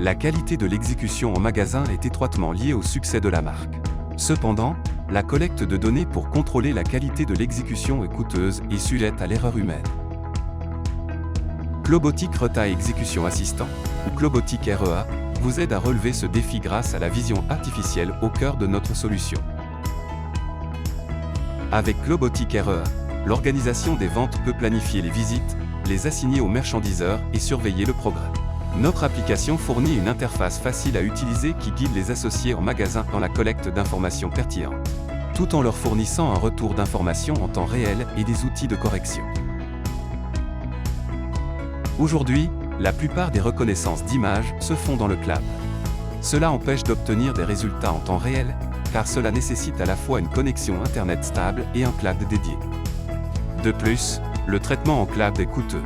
La qualité de l'exécution en magasin est étroitement liée au succès de la marque. Cependant, la collecte de données pour contrôler la qualité de l'exécution est coûteuse et sujette à l'erreur humaine. Globotic RETA Execution Assistant, ou Globotic REA, vous aide à relever ce défi grâce à la vision artificielle au cœur de notre solution. Avec Globotic REA, l'organisation des ventes peut planifier les visites, les assigner aux marchandiseurs et surveiller le progrès. Notre application fournit une interface facile à utiliser qui guide les associés en magasin dans la collecte d'informations pertinentes, tout en leur fournissant un retour d'informations en temps réel et des outils de correction. Aujourd'hui, la plupart des reconnaissances d'images se font dans le cloud. Cela empêche d'obtenir des résultats en temps réel, car cela nécessite à la fois une connexion Internet stable et un cloud dédié. De plus, le traitement en cloud est coûteux,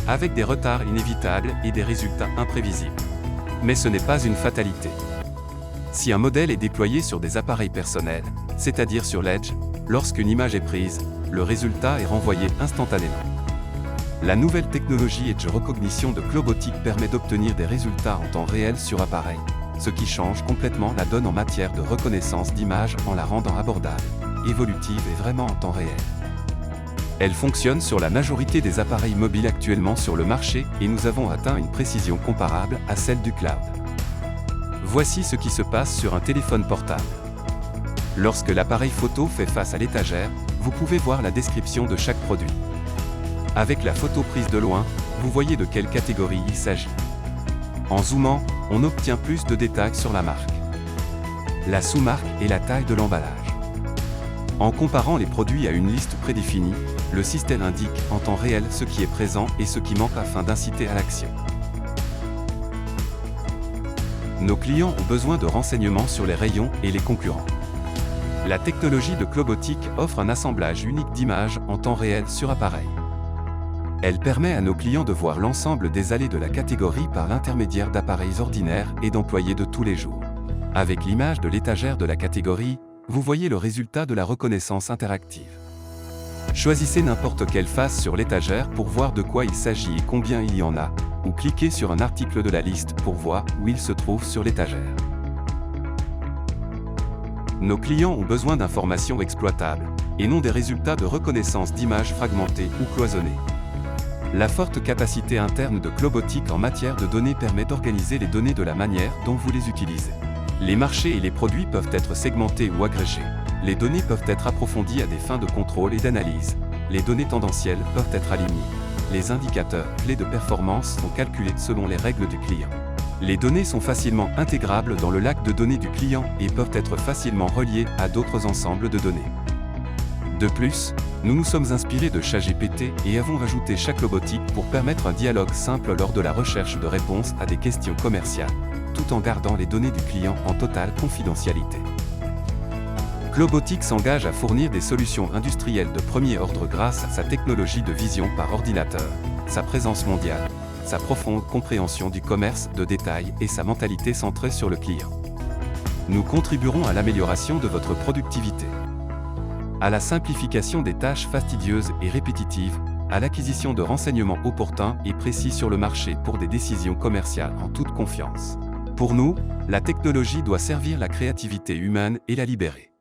avec des retards inévitables et des résultats imprévisibles. Mais ce n'est pas une fatalité. Si un modèle est déployé sur des appareils personnels, c'est-à-dire sur l'Edge, lorsqu'une image est prise, le résultat est renvoyé instantanément. La nouvelle technologie Edge Recognition de Globotic permet d'obtenir des résultats en temps réel sur appareil, ce qui change complètement la donne en matière de reconnaissance d'images en la rendant abordable, évolutive et vraiment en temps réel. Elle fonctionne sur la majorité des appareils mobiles actuellement sur le marché et nous avons atteint une précision comparable à celle du cloud. Voici ce qui se passe sur un téléphone portable. Lorsque l'appareil photo fait face à l'étagère, vous pouvez voir la description de chaque produit. Avec la photo prise de loin, vous voyez de quelle catégorie il s'agit. En zoomant, on obtient plus de détails sur la marque, la sous-marque et la taille de l'emballage. En comparant les produits à une liste prédéfinie, le système indique en temps réel ce qui est présent et ce qui manque afin d'inciter à l'action. Nos clients ont besoin de renseignements sur les rayons et les concurrents. La technologie de Globotic offre un assemblage unique d'images en temps réel sur appareil. Elle permet à nos clients de voir l'ensemble des allées de la catégorie par l'intermédiaire d'appareils ordinaires et d'employés de tous les jours. Avec l'image de l'étagère de la catégorie, vous voyez le résultat de la reconnaissance interactive. Choisissez n'importe quelle face sur l'étagère pour voir de quoi il s'agit et combien il y en a, ou cliquez sur un article de la liste pour voir où il se trouve sur l'étagère. Nos clients ont besoin d'informations exploitables, et non des résultats de reconnaissance d'images fragmentées ou cloisonnées. La forte capacité interne de Globotic en matière de données permet d'organiser les données de la manière dont vous les utilisez. Les marchés et les produits peuvent être segmentés ou agrégés. Les données peuvent être approfondies à des fins de contrôle et d'analyse. Les données tendancielles peuvent être alignées. Les indicateurs clés de performance sont calculés selon les règles du client. Les données sont facilement intégrables dans le lac de données du client et peuvent être facilement reliées à d'autres ensembles de données. De plus, nous nous sommes inspirés de ChatGPT et avons rajouté Globotic pour permettre un dialogue simple lors de la recherche de réponses à des questions commerciales, tout en gardant les données du client en totale confidentialité. Globotic s'engage à fournir des solutions industrielles de premier ordre grâce à sa technologie de vision par ordinateur, sa présence mondiale, sa profonde compréhension du commerce de détail et sa mentalité centrée sur le client. Nous contribuerons à l'amélioration de votre productivité, à la simplification des tâches fastidieuses et répétitives, à l'acquisition de renseignements opportuns et précis sur le marché pour des décisions commerciales en toute confiance. Pour nous, la technologie doit servir la créativité humaine et la libérer.